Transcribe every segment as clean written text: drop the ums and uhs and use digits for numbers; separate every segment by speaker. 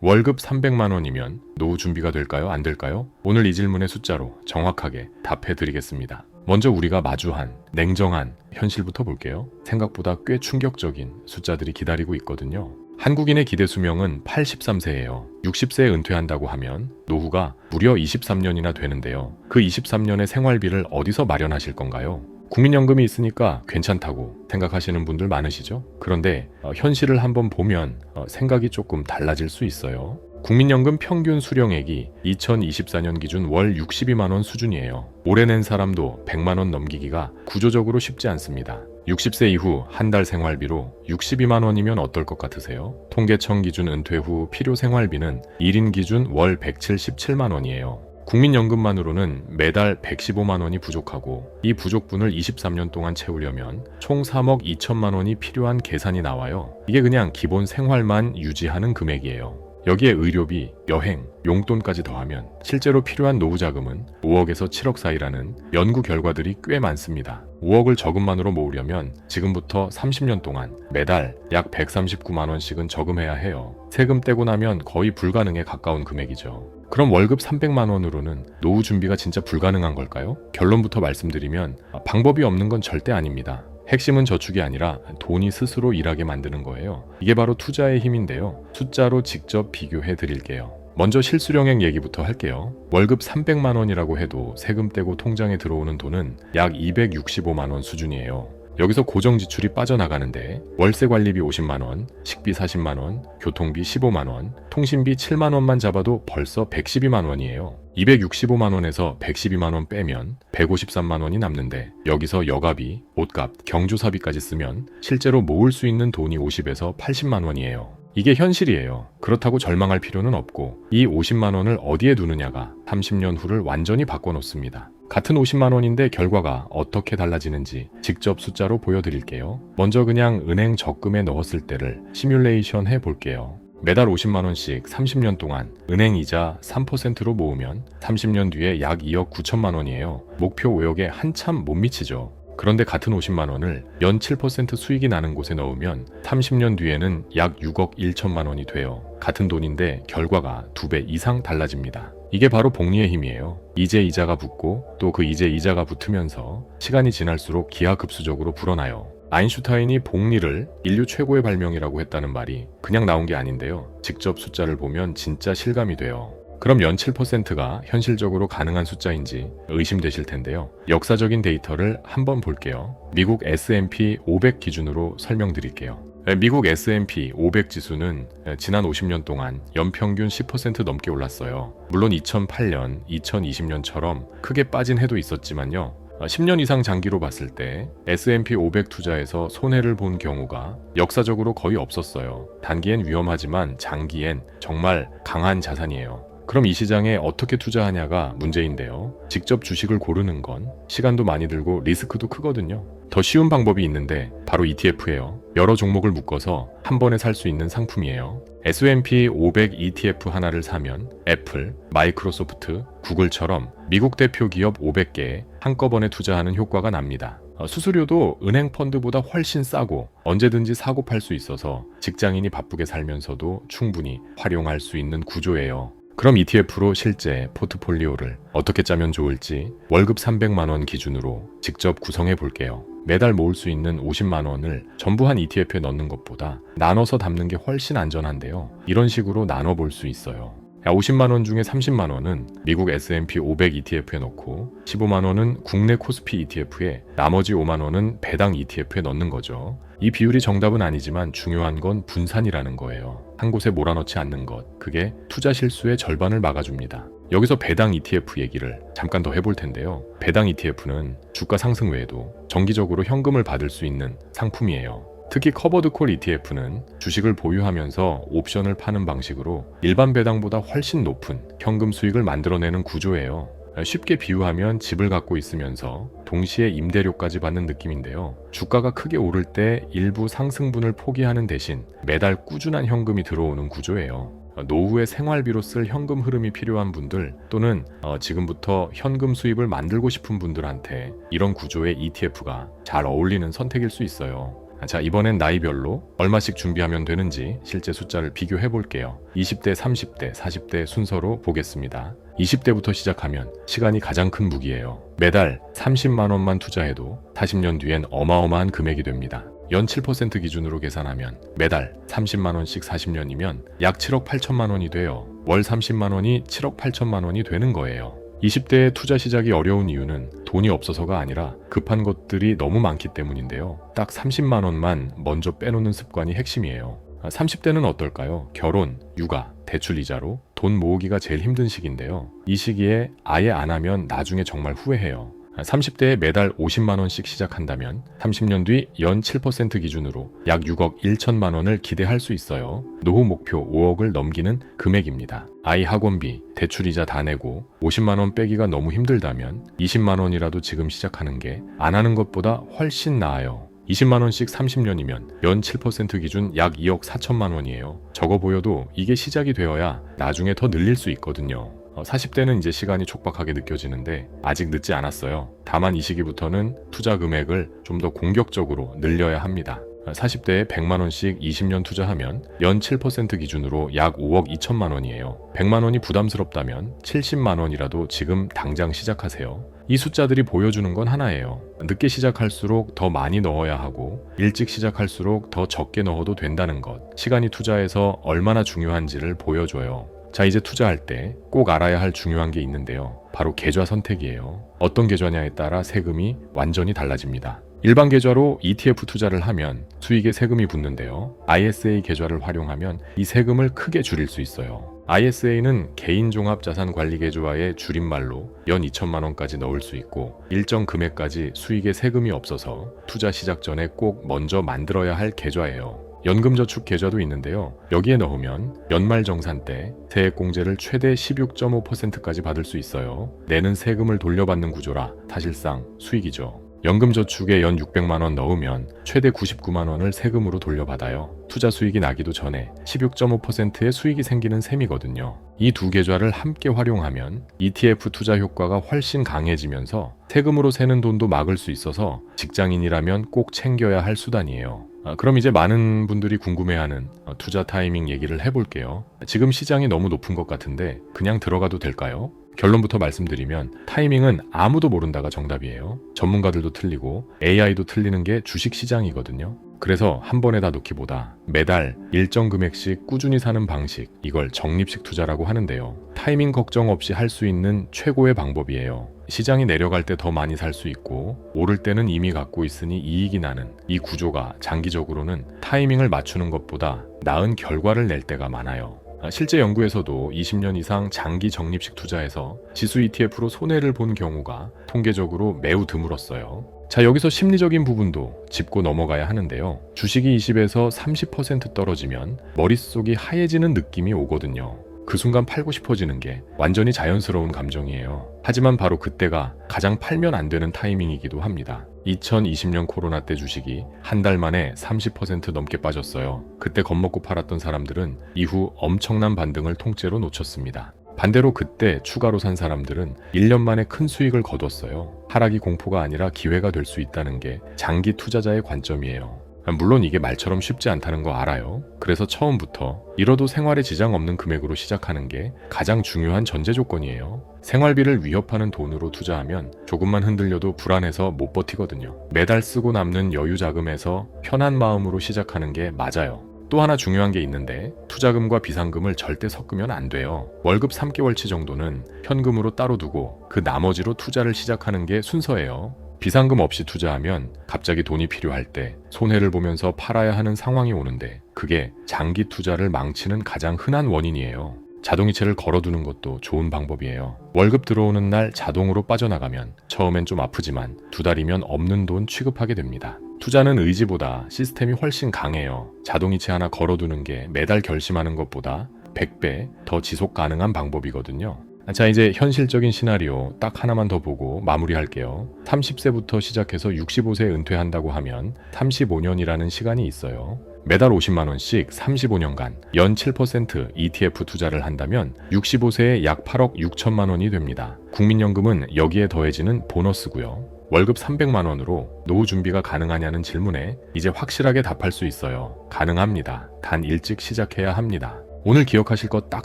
Speaker 1: 월급 300만 원이면 노후 준비가 될까요? 안 될까요? 오늘 이 질문의 숫자로 정확하게 답해 드리겠습니다. 먼저 우리가 마주한 냉정한 현실부터 볼게요. 생각보다 꽤 충격적인 숫자들이 기다리고 있거든요. 한국인의 기대 수명은 83세예요. 60세에 은퇴한다고 하면 노후가 무려 23년이나 되는데요. 그 23년의 생활비를 어디서 마련하실 건가요? 국민연금이 있으니까 괜찮다고 생각하시는 분들 많으시죠? 그런데 현실을 한번 보면 생각이 조금 달라질 수 있어요. 국민연금 평균 수령액이 2024년 기준 월 62만 원 수준이에요. 올해 낸 사람도 100만 원 넘기기가 구조적으로 쉽지 않습니다. 60세 이후 한 달 생활비로 62만 원이면 어떨 것 같으세요? 통계청 기준 은퇴 후 필요 생활비는 1인 기준 월 177만 원이에요. 국민연금만으로는 매달 115만 원이 부족하고 이 부족분을 23년 동안 채우려면 총 3억 2천만 원이 필요한 계산이 나와요. 이게 그냥 기본 생활만 유지하는 금액이에요. 여기에 의료비, 여행, 용돈까지 더하면 실제로 필요한 노후 자금은 5억에서 7억 사이라는 연구 결과들이 꽤 많습니다. 5억을 저금만으로 모으려면 지금부터 30년 동안 매달 약 139만 원씩은 저금해야 해요. 세금 떼고 나면 거의 불가능에 가까운 금액이죠. 그럼 월급 300만 원으로는 노후 준비가 진짜 불가능한 걸까요? 결론부터 말씀드리면 방법이 없는 건 절대 아닙니다. 핵심은 저축이 아니라 돈이 스스로 일하게 만드는 거예요. 이게 바로 투자의 힘인데요. 숫자로 직접 비교해 드릴게요. 먼저 실수령액 얘기부터 할게요. 월급 300만 원이라고 해도 세금 떼고 통장에 들어오는 돈은 약 265만 원 수준이에요. 여기서 고정 지출이 빠져나가는데 월세 관리비 50만 원, 식비 40만 원, 교통비 15만 원, 통신비 7만 원만 잡아도 벌써 112만 원이에요. 265만 원에서 112만 원 빼면 153만 원이 남는데 여기서 여가비, 옷값, 경조사비까지 쓰면 실제로 모을 수 있는 돈이 50에서 80만 원이에요. 이게 현실이에요. 그렇다고 절망할 필요는 없고 이 50만 원을 어디에 두느냐가 30년 후를 완전히 바꿔놓습니다. 같은 50만 원인데 결과가 어떻게 달라지는지 직접 숫자로 보여드릴게요. 먼저 그냥 은행 적금에 넣었을 때를 시뮬레이션 해볼게요. 매달 50만 원씩 30년 동안 은행 이자 3%로 모으면 30년 뒤에 약 2억 9천만 원이에요. 목표 외역에 한참 못 미치죠. 그런데 같은 50만 원을 연 7% 수익이 나는 곳에 넣으면 30년 뒤에는 약 6억 1천만 원이 돼요. 같은 돈인데 결과가 2배 이상 달라집니다. 이게 바로 복리의 힘이에요. 이제 이자가 붙고 또 그 이제 이자가 붙으면서 시간이 지날수록 기하급수적으로 불어나요. 아인슈타인이 복리를 인류 최고의 발명이라고 했다는 말이 그냥 나온 게 아닌데요. 직접 숫자를 보면 진짜 실감이 돼요. 그럼 연 7%가 현실적으로 가능한 숫자인지 의심되실 텐데요. 역사적인 데이터를 한번 볼게요. 미국 S&P 500 기준으로 설명드릴게요. 미국 S&P 500 지수는 지난 50년 동안 연평균 10% 넘게 올랐어요. 물론 2008년, 2020년처럼 크게 빠진 해도 있었지만요. 10년 이상 장기로 봤을 때 S&P 500 투자에서 손해를 본 경우가 역사적으로 거의 없었어요. 단기엔 위험하지만 장기엔 정말 강한 자산이에요. 그럼 이 시장에 어떻게 투자하냐가 문제인데요. 직접 주식을 고르는 건 시간도 많이 들고 리스크도 크거든요. 더 쉬운 방법이 있는데 바로 ETF예요. 여러 종목을 묶어서 한 번에 살 수 있는 상품이에요. S&P 500 ETF 하나를 사면 애플, 마이크로소프트, 구글처럼 미국 대표 기업 500개에 한꺼번에 투자하는 효과가 납니다. 수수료도 은행 펀드보다 훨씬 싸고 언제든지 사고 팔 수 있어서 직장인이 바쁘게 살면서도 충분히 활용할 수 있는 구조예요. 그럼 ETF로 실제 포트폴리오를 어떻게 짜면 좋을지 월급 300만 원 기준으로 직접 구성해 볼게요. 매달 모을 수 있는 50만 원을 전부 한 ETF에 넣는 것보다 나눠서 담는 게 훨씬 안전한데요. 이런 식으로 나눠 볼 수 있어요. 50만 원 중에 30만 원은 미국 S&P 500 ETF에 넣고 15만 원은 국내 코스피 ETF에 나머지 5만 원은 배당 ETF에 넣는 거죠. 이 비율이 정답은 아니지만 중요한 건 분산이라는 거예요. 한 곳에 몰아넣지 않는 것, 그게 투자 실수의 절반을 막아줍니다. 여기서 배당 ETF 얘기를 잠깐 더 해볼 텐데요. 배당 ETF는 주가 상승 외에도 정기적으로 현금을 받을 수 있는 상품이에요. 특히 커버드콜 ETF는 주식을 보유하면서 옵션을 파는 방식으로 일반 배당보다 훨씬 높은 현금 수익을 만들어내는 구조예요. 쉽게 비유하면 집을 갖고 있으면서 동시에 임대료까지 받는 느낌인데요. 주가가 크게 오를 때 일부 상승분을 포기하는 대신 매달 꾸준한 현금이 들어오는 구조예요. 노후에 생활비로 쓸 현금 흐름이 필요한 분들 또는 지금부터 현금 수입을 만들고 싶은 분들한테 이런 구조의 ETF가 잘 어울리는 선택일 수 있어요. 자, 이번엔 나이별로 얼마씩 준비하면 되는지 실제 숫자를 비교해 볼게요. 20대, 30대, 40대 순서로 보겠습니다. 20대부터 시작하면 시간이 가장 큰 무기예요. 매달 30만 원만 투자해도 40년 뒤엔 어마어마한 금액이 됩니다. 연 7% 기준으로 계산하면 매달 30만 원씩 40년이면 약 7억 8천만 원이 돼요. 월 30만 원이 7억 8천만 원이 되는 거예요. 20대에 투자 시작이 어려운 이유는 돈이 없어서가 아니라 급한 것들이 너무 많기 때문인데요. 딱 30만 원만 먼저 빼놓는 습관이 핵심이에요. 30대는 어떨까요? 결혼, 육아, 대출 이자로 돈 모으기가 제일 힘든 시기인데요. 이 시기에 아예 안 하면 나중에 정말 후회해요. 30대에 매달 50만 원씩 시작한다면 30년 뒤 연 7% 기준으로 약 6억 1천만 원을 기대할 수 있어요. 노후 목표 5억을 넘기는 금액입니다. 아이 학원비, 대출이자 다 내고 50만 원 빼기가 너무 힘들다면 20만 원이라도 지금 시작하는 게 안 하는 것보다 훨씬 나아요. 20만 원씩 30년이면 연 7% 기준 약 2억 4천만 원이에요. 적어 보여도 이게 시작이 되어야 나중에 더 늘릴 수 있거든요. 40대는 이제 시간이 촉박하게 느껴지는데 아직 늦지 않았어요. 다만 이 시기부터는 투자 금액을 좀 더 공격적으로 늘려야 합니다. 40대에 100만 원씩 20년 투자하면 연 7% 기준으로 약 5억 2천만 원이에요. 100만 원이 부담스럽다면 70만 원이라도 지금 당장 시작하세요. 이 숫자들이 보여주는 건 하나예요. 늦게 시작할수록 더 많이 넣어야 하고 일찍 시작할수록 더 적게 넣어도 된다는 것. 시간이 투자에서 얼마나 중요한지를 보여줘요. 자, 이제 투자할 때 꼭 알아야 할 중요한 게 있는데요. 바로 계좌 선택이에요. 어떤 계좌냐에 따라 세금이 완전히 달라집니다. 일반 계좌로 ETF 투자를 하면 수익에 세금이 붙는데요. ISA 계좌를 활용하면 이 세금을 크게 줄일 수 있어요. ISA는 개인종합자산관리계좌의 줄임말로 연 2천만 원까지 넣을 수 있고 일정 금액까지 수익에 세금이 없어서 투자 시작 전에 꼭 먼저 만들어야 할 계좌예요. 연금저축 계좌도 있는데요. 여기에 넣으면 연말정산 때 세액공제를 최대 16.5%까지 받을 수 있어요. 내는 세금을 돌려받는 구조라 사실상 수익이죠. 연금저축에 연 600만 원 넣으면 최대 99만 원을 세금으로 돌려받아요. 투자 수익이 나기도 전에 16.5%의 수익이 생기는 셈이거든요. 이 두 계좌를 함께 활용하면 ETF 투자 효과가 훨씬 강해지면서 세금으로 새는 돈도 막을 수 있어서 직장인이라면 꼭 챙겨야 할 수단이에요. 그럼 이제 많은 분들이 궁금해하는 투자 타이밍 얘기를 해볼게요. 지금 시장이 너무 높은 것 같은데 그냥 들어가도 될까요? 결론부터 말씀드리면 타이밍은 아무도 모른다가 정답이에요. 전문가들도 틀리고 AI도 틀리는 게 주식시장이거든요. 그래서 한 번에 다 놓기보다 매달 일정 금액씩 꾸준히 사는 방식, 이걸 적립식 투자라고 하는데요. 타이밍 걱정 없이 할 수 있는 최고의 방법이에요. 시장이 내려갈 때 더 많이 살 수 있고 오를 때는 이미 갖고 있으니 이익이 나는 이 구조가 장기적으로는 타이밍을 맞추는 것보다 나은 결과를 낼 때가 많아요. 실제 연구에서도 20년 이상 장기 적립식 투자에서 지수 ETF로 손해를 본 경우가 통계적으로 매우 드물었어요. 자, 여기서 심리적인 부분도 짚고 넘어가야 하는데요. 주식이 20에서 30% 떨어지면 머릿속이 하얘지는 느낌이 오거든요. 그 순간 팔고 싶어지는 게 완전히 자연스러운 감정이에요. 하지만 바로 그때가 가장 팔면 안 되는 타이밍이기도 합니다. 2020년 코로나 때 주식이 한 달 만에 30% 넘게 빠졌어요. 그때 겁먹고 팔았던 사람들은 이후 엄청난 반등을 통째로 놓쳤습니다. 반대로 그때 추가로 산 사람들은 1년 만에 큰 수익을 거뒀어요. 하락이 공포가 아니라 기회가 될 수 있다는 게 장기 투자자의 관점이에요. 물론 이게 말처럼 쉽지 않다는 거 알아요. 그래서 처음부터 잃어도 생활에 지장 없는 금액으로 시작하는 게 가장 중요한 전제 조건이에요. 생활비를 위협하는 돈으로 투자하면 조금만 흔들려도 불안해서 못 버티거든요. 매달 쓰고 남는 여유 자금에서 편한 마음으로 시작하는 게 맞아요. 또 하나 중요한 게 있는데 투자금과 비상금을 절대 섞으면 안 돼요. 월급 3개월치 정도는 현금으로 따로 두고 그 나머지로 투자를 시작하는 게 순서예요. 비상금 없이 투자하면 갑자기 돈이 필요할 때 손해를 보면서 팔아야 하는 상황이 오는데 그게 장기 투자를 망치는 가장 흔한 원인이에요. 자동이체를 걸어두는 것도 좋은 방법이에요. 월급 들어오는 날 자동으로 빠져나가면 처음엔 좀 아프지만 2달이면 없는 돈 취급하게 됩니다. 투자는 의지보다 시스템이 훨씬 강해요. 자동이체 하나 걸어두는 게 매달 결심하는 것보다 100배 더 지속 가능한 방법이거든요. 자, 이제 현실적인 시나리오 딱 하나만 더 보고 마무리할게요. 30세부터 시작해서 65세에 은퇴한다고 하면 35년이라는 시간이 있어요. 매달 50만 원씩 35년간 연 7% ETF 투자를 한다면 65세에 약 8억 6천만 원이 됩니다. 국민연금은 여기에 더해지는 보너스고요. 월급 300만 원으로 노후 준비가 가능하냐는 질문에 이제 확실하게 답할 수 있어요. 가능합니다. 단 일찍 시작해야 합니다. 오늘 기억하실 것 딱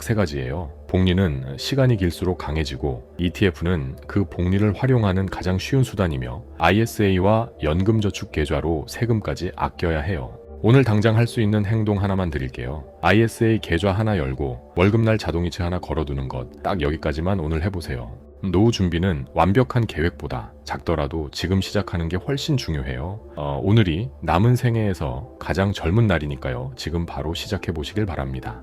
Speaker 1: 3가지예요. 복리는 시간이 길수록 강해지고 ETF는 그 복리를 활용하는 가장 쉬운 수단이며 ISA와 연금저축 계좌로 세금까지 아껴야 해요. 오늘 당장 할 수 있는 행동 하나만 드릴게요. ISA 계좌 하나 열고 월급날 자동이체 하나 걸어두는 것 딱 여기까지만 오늘 해보세요. 노후 준비는 완벽한 계획보다 작더라도 지금 시작하는 게 훨씬 중요해요. 오늘이 남은 생애에서 가장 젊은 날이니까요. 지금 바로 시작해 보시길 바랍니다.